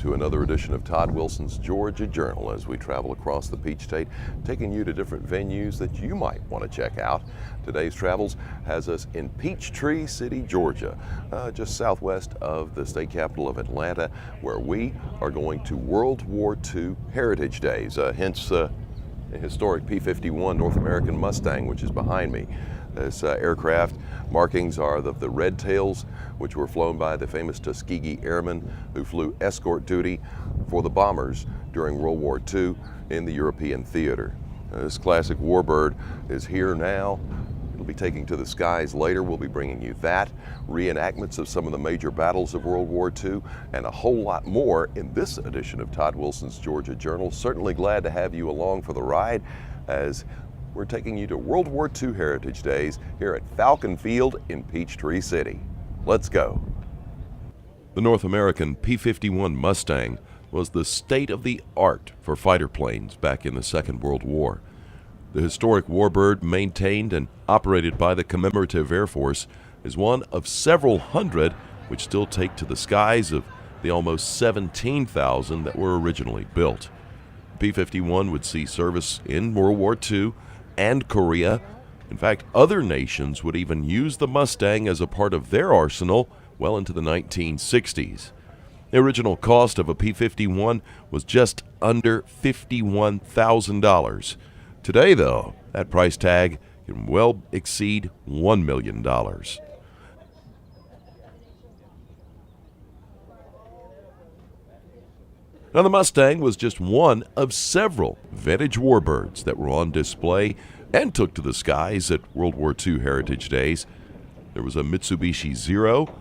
to another edition of Todd Wilson's Georgia Journal as we travel across the Peach State, taking you to different venues that you might want to check out. Today's travels has us in Peachtree City, Georgia, just southwest of the state capital of Atlanta, where we are going to World War II Heritage Days, hence the historic P-51 North American Mustang, which is behind me. This aircraft markings are the red tails, which were flown by the famous Tuskegee Airmen who flew escort duty for the bombers during World War II in the European theater. This classic warbird is here now. It'll be taking to the skies later. We'll be bringing you that, reenactments of some of the major battles of World War II, and a whole lot more in this edition of Todd Wilson's Georgia Journal. Certainly glad to have you along for the ride as we're taking you to World War II Heritage Days here at Falcon Field in Peachtree City. Let's go. The North American P-51 Mustang was the state-of-the-art for fighter planes back in the Second World War. The historic warbird, maintained and operated by the Commemorative Air Force, is one of several hundred which still take to the skies of the almost 17,000 that were originally built. P-51 would see service in World War II and Korea. In fact, other nations would even use the Mustang as a part of their arsenal well into the 1960s. The original cost of a P-51 was just under $51,000. Today, though, that price tag can well exceed $1 million. Now, the Mustang was just one of several vintage warbirds that were on display and took to the skies at World War II Heritage Days. There was a Mitsubishi Zero,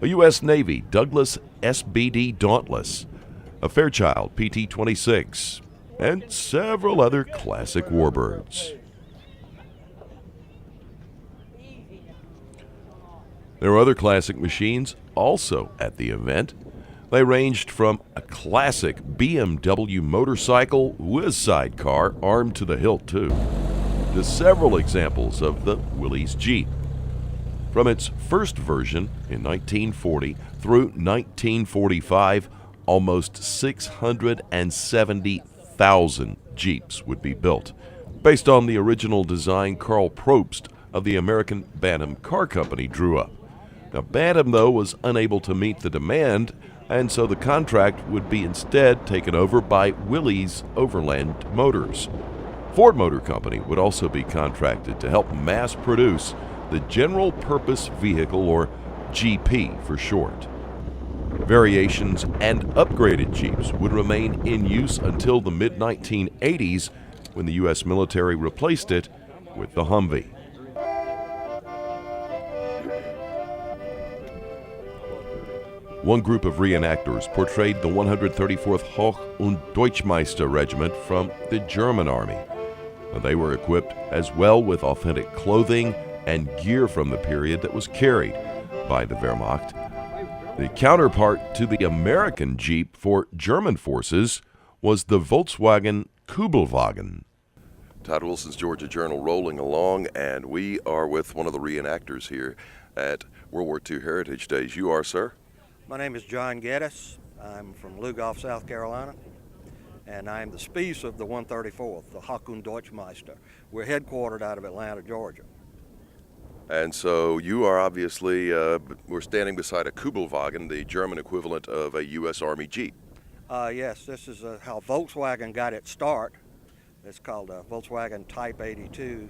a U.S. Navy Douglas SBD Dauntless, a Fairchild PT-26, and several other classic warbirds. There were other classic machines also at the event. They ranged from a classic BMW motorcycle with sidecar, armed to the hilt too, to several examples of the Willys Jeep. From its first version in 1940 through 1945, almost 670,000 Jeeps would be built, based on the original design Carl Probst of the American Bantam Car Company drew up. Now, Bantam, though, was unable to meet the demand, and so the contract would be instead taken over by Willys Overland Motors. Ford Motor Company would also be contracted to help mass produce the General Purpose Vehicle, or GP for short. Variations and upgraded Jeeps would remain in use until the mid-1980s, when the U.S. military replaced it with the Humvee. One group of reenactors portrayed the 134th Hoch- und Deutschmeister Regiment from the German Army. They were equipped as well with authentic clothing and gear from the period that was carried by the Wehrmacht. The counterpart to the American Jeep for German forces was the Volkswagen Kübelwagen. Todd Wilson's Georgia Journal rolling along, and we are with one of the reenactors here at World War II Heritage Days. You are, sir? My name is John Geddes. I'm from Lugoff, South Carolina, and I'm the Spies of the 134th, the Hoch- und Deutschmeister. We're headquartered out of Atlanta, Georgia. And so you are obviously, we're standing beside a Kübelwagen, the German equivalent of a U.S. Army Jeep. Yes, this is how Volkswagen got its start. It's called a Volkswagen Type 82.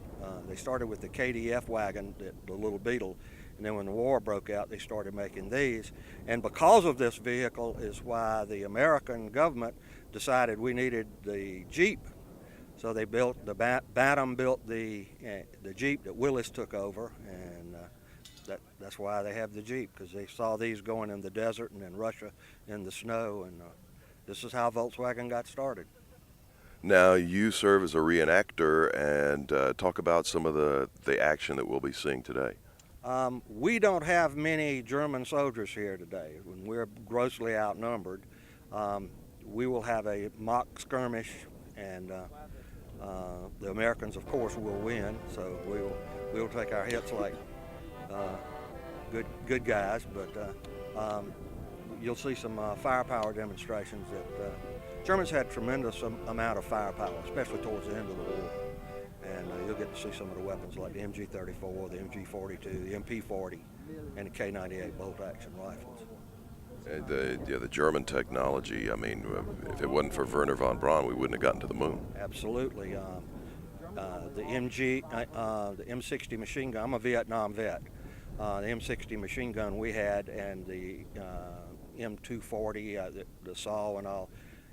They started with the KDF wagon, the little Beetle, and then when the war broke out, they started making these. And because of this vehicle is why the American government decided we needed the Jeep. So they built, Bantam built the Jeep that Willys took over, and that's why they have the Jeep, because they saw these going in the desert and in Russia in the snow, and this is how Volkswagen got started. Now, you serve as a reenactor, and talk about some of the action that we'll be seeing today. We don't have many German soldiers here today. When we're grossly outnumbered, we will have a mock skirmish, and the Americans, of course, will win. So we'll take our hits like good guys. But you'll see some firepower demonstrations that Germans had tremendous amount of firepower, especially towards the end of the war. And you'll get to see some of the weapons like the MG-34, the MG-42, the MP-40, and the K-98 bolt-action rifles. The German technology, I mean, if it wasn't for Werner von Braun, we wouldn't have gotten to the moon. Absolutely. The M60 machine gun, I'm a Vietnam vet. The M60 machine gun we had, and the M240, the SAW and all,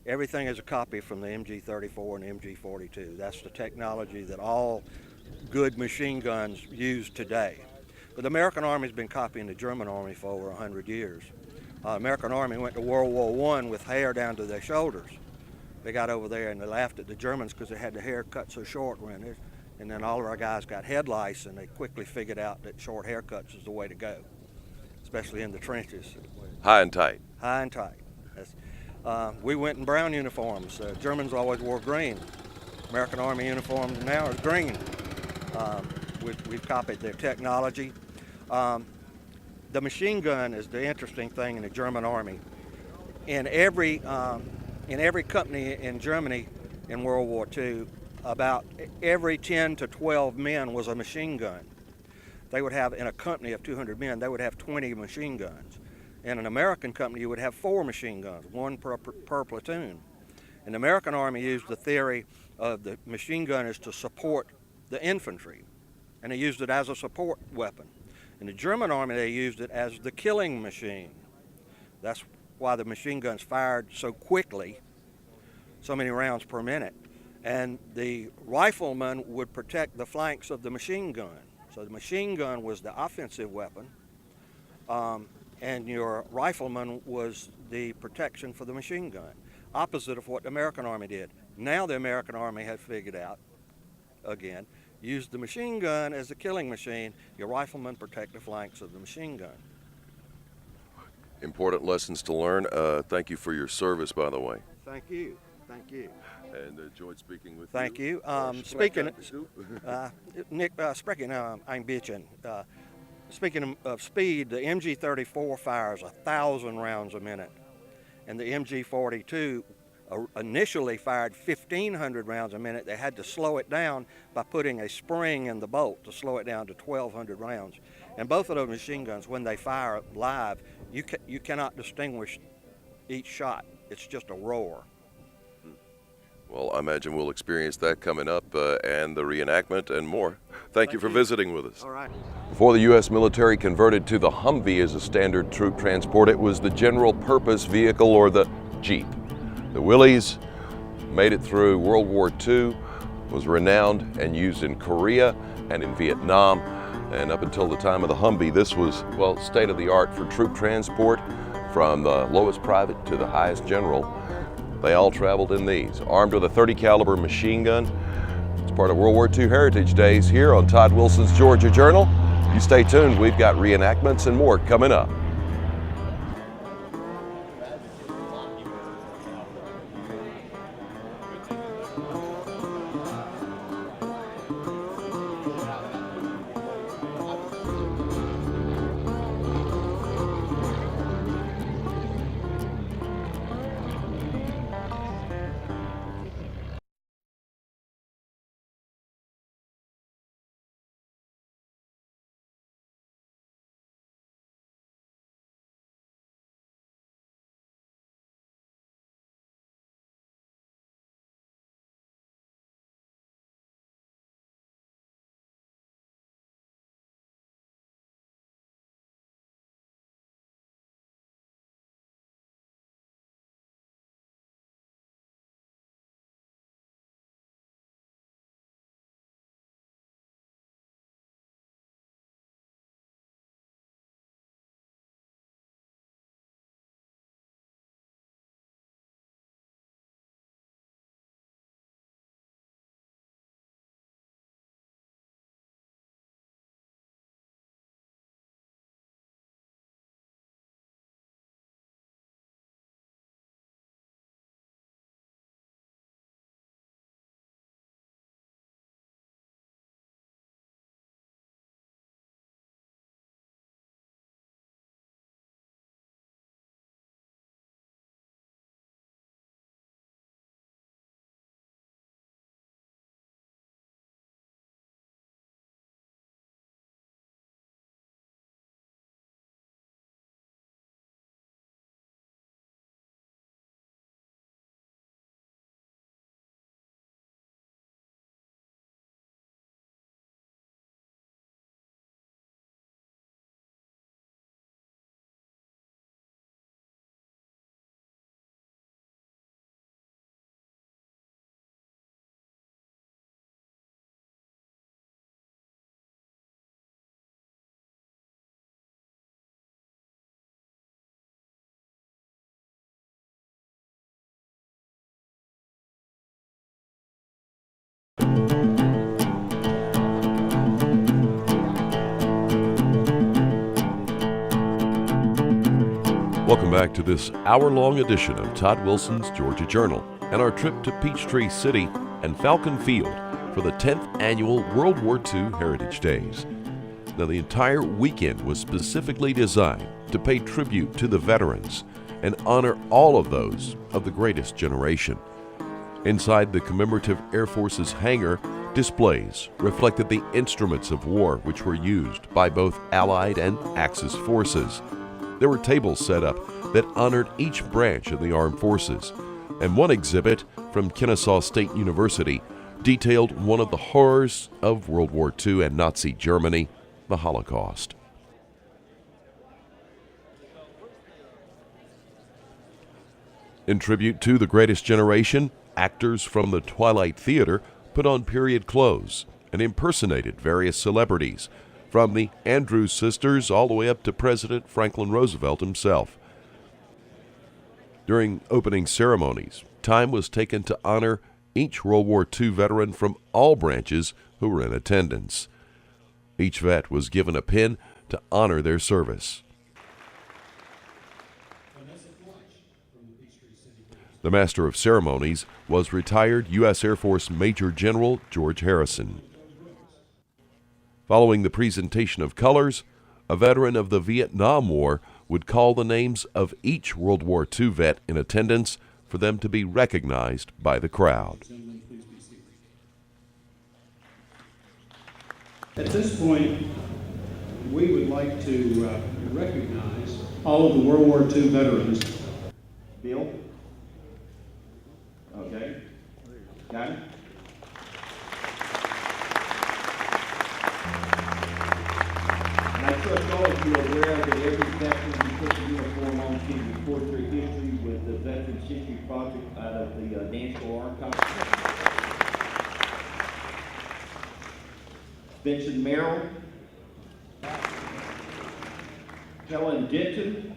everything is a copy from the MG-34 and MG-42. That's the technology that all good machine guns use today. But the American Army's been copying the German Army for over 100 years. American Army went to World War I with hair down to their shoulders. They got over there and they laughed at the Germans because they had the hair cut so short. And then all of our guys got head lice, and they quickly figured out that short haircuts is the way to go, especially in the trenches. High and tight. High and tight. We went in brown uniforms. Germans always wore green. American Army uniforms now are green. We've copied their technology. The machine gun is the interesting thing in the German Army. In every company in Germany in World War II, about every 10 to 12 men was a machine gun. They would have, in a company of 200 men, they would have 20 machine guns. In an American company, you would have 4 machine guns, 1 per platoon. And the American Army used the theory of the machine gun is to support the infantry, and they used it as a support weapon. In the German Army, they used it as the killing machine. That's why the machine guns fired so quickly, so many rounds per minute. And the rifleman would protect the flanks of the machine gun. So the machine gun was the offensive weapon, and your rifleman was the protection for the machine gun, opposite of what the American Army did. Now the American Army has figured out, again, use the machine gun as a killing machine. Your riflemen protect the flanks of the machine gun. Important lessons to learn. Thank you for your service, by the way. Thank you. Thank you. And enjoyed speaking with Thank you. Nick, sprechen ein bisschen. Speaking of speed, the MG-34 fires 1,000 rounds a minute, and the MG-42 initially fired 1,500 rounds a minute. They had to slow it down by putting a spring in the bolt to slow it down to 1,200 rounds. And both of those machine guns, when they fire live, you cannot distinguish each shot. It's just a roar. Well, I imagine we'll experience that coming up, and the reenactment and more. Thank you for visiting with us. All right. Before the U.S. military converted to the Humvee as a standard troop transport, it was the general purpose vehicle, or the Jeep. The Willys made it through World War II, was renowned and used in Korea and in Vietnam. And up until the time of the Humvee, this was, well, state of the art for troop transport, from the lowest private to the highest general. They all traveled in these, armed with a .30 caliber machine gun. It's part of World War II Heritage Days here on Todd Wilson's Georgia Journal. You stay tuned, we've got reenactments and more coming up. Welcome back to this hour-long edition of Todd Wilson's Georgia Journal and our trip to Peachtree City and Falcon Field for the 10th annual World War II Heritage Days. Now, the entire weekend was specifically designed to pay tribute to the veterans and honor all of those of the greatest generation. Inside the commemorative Air Force's hangar, displays reflected the instruments of war which were used by both Allied and Axis forces. There were tables set up that honored each branch of the armed forces, and one exhibit from Kennesaw State University detailed one of the horrors of World War II and Nazi Germany, the Holocaust. In tribute to the greatest generation, actors from the Twilight Theater put on period clothes and impersonated various celebrities, from the Andrews sisters all the way up to President Franklin Roosevelt himself. During opening ceremonies, time was taken to honor each World War II veteran from all branches who were in attendance. Each vet was given a pin to honor their service. The Master of Ceremonies was retired U.S. Air Force Major General George Harrison. Following the presentation of colors, a veteran of the Vietnam War would call the names of each World War II vet in attendance for them to be recognized by the crowd. At this point, we would like to recognize all of the World War II veterans. Bill? Okay. Got it? And I trust all of you are aware that every veteran who puts a uniform on can report their history with the Veterans History Project out of the National Archives. Vincent Merrill, Helen Denton,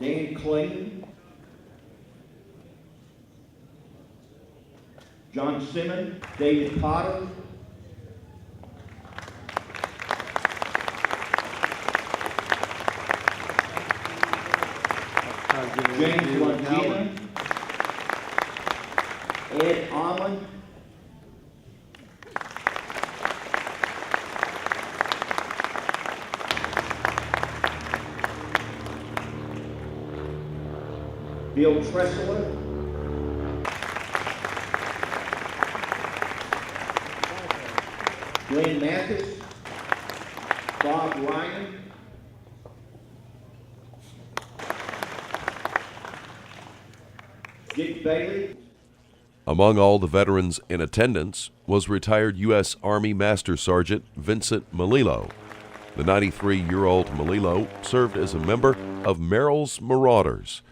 Dan Clayton, John Simmons, David Potter, James Longina, Ed Almond, Bill Tressler, Glenn Mathis, Bob Ryan, Dick Bailey. Among all the veterans in attendance was retired U.S. Army Master Sergeant Vincent Melillo. The 93-year-old Melillo served as a member of Merrill's Marauders.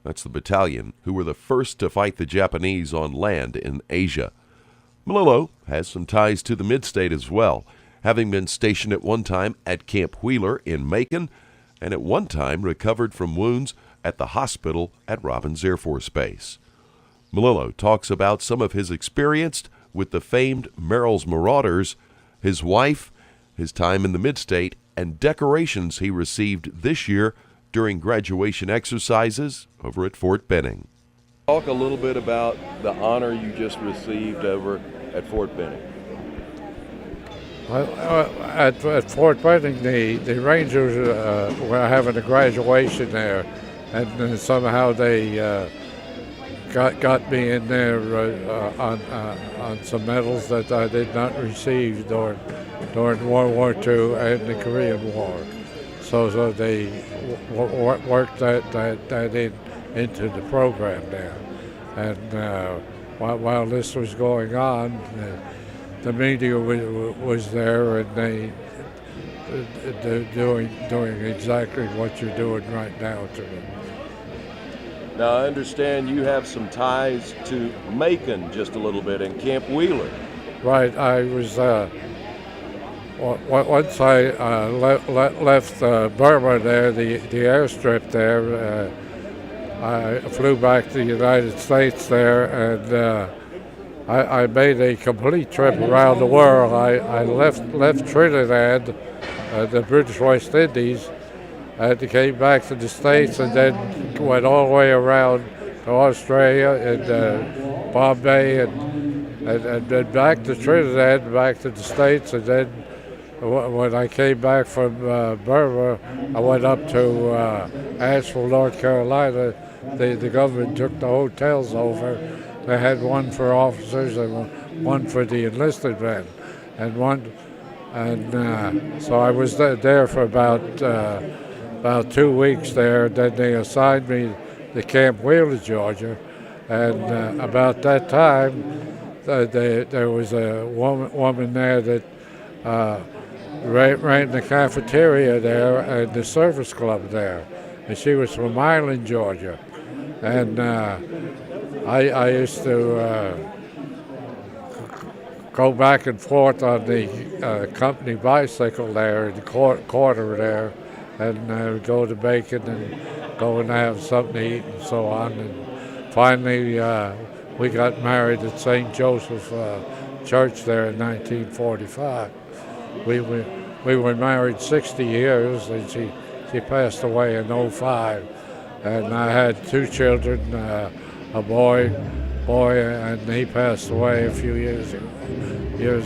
That's the battalion who were the first to fight the Japanese on land in Asia. Melillo has some ties to the Mid-State as well, having been stationed at one time at Camp Wheeler in Macon and at one time recovered from wounds at the hospital at Robins Air Force Base. Melillo talks about some of his experience with the famed Merrill's Marauders, his wife, his time in the Mid-State, and decorations he received this year during graduation exercises over at Fort Benning. Talk a little bit about the honor you just received over at Fort Benning. At Fort Benning, the Rangers were having a graduation there, and somehow they got me in there on some medals that I did not receive during World War II and the Korean War. So they worked that into the program there. And while this was going on, the media was there, and they're doing exactly what you're doing right now to me. Now, I understand you have some ties to Macon just a little bit, and Camp Wheeler. Right, I was once I left Burma there, the airstrip there, I flew back to the United States there, and I made a complete trip around the world. I left Trinidad, the British West Indies, and came back to the States, and then went all the way around to Australia and Bombay, and then back to Trinidad, back to the States, and then when I came back from Burma, I went up to Asheville, North Carolina. The government took the hotels over. They had one for officers and one for the enlisted men, so I was there for about 2 weeks there. Then they assigned me to Camp Wheeler, Georgia, and about that time, there was a woman there that ran the cafeteria there and the service club there, and she was from Island, Georgia, and I used to go back and forth on the company bicycle there in the quarter there, and go to Macon and go and have something to eat and so on. And finally, we got married at St. Joseph Church there in 1945. We were married 60 years, and she passed away in '05. And I had 2 children, a boy, and he passed away a few years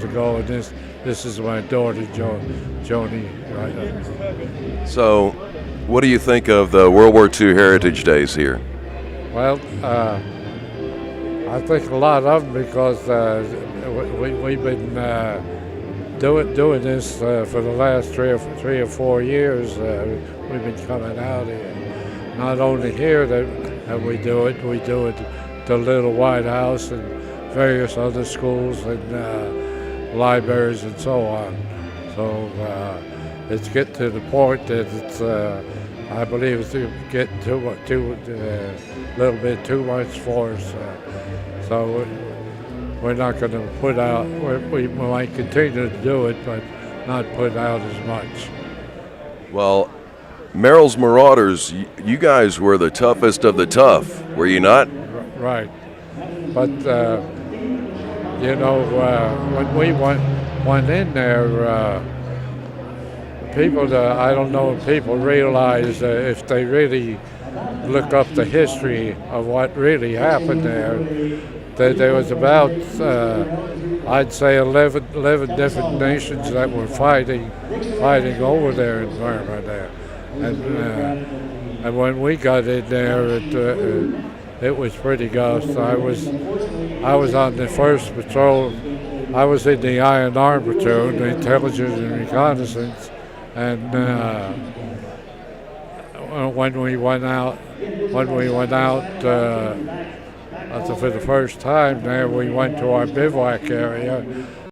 ago. And this is my daughter, Joni. Right. So, what do you think of the World War II Heritage Days here? Well, I think a lot of them, because we've been doing this for the last 3 or 4 years. We've been coming out here. Not only here that we do it to Little White House and various other schools and libraries and so on. So it's getting to the point that it's, I believe it's getting a little bit too much for us. So we're not going to put out, we might continue to do it, but not put out as much. Well, Merrill's Marauders, you guys were the toughest of the tough, were you not? Right. But, when we went in there, I don't know if people realize if they really look up the history of what really happened there, that there was about, I'd say 11 different nations that were fighting over there in Burma there. And when we got in there, it was pretty ghost. I was on the first patrol. I was in the Iron Arm Platoon, the intelligence and reconnaissance, and when we went out for the first time there, we went to our bivouac area.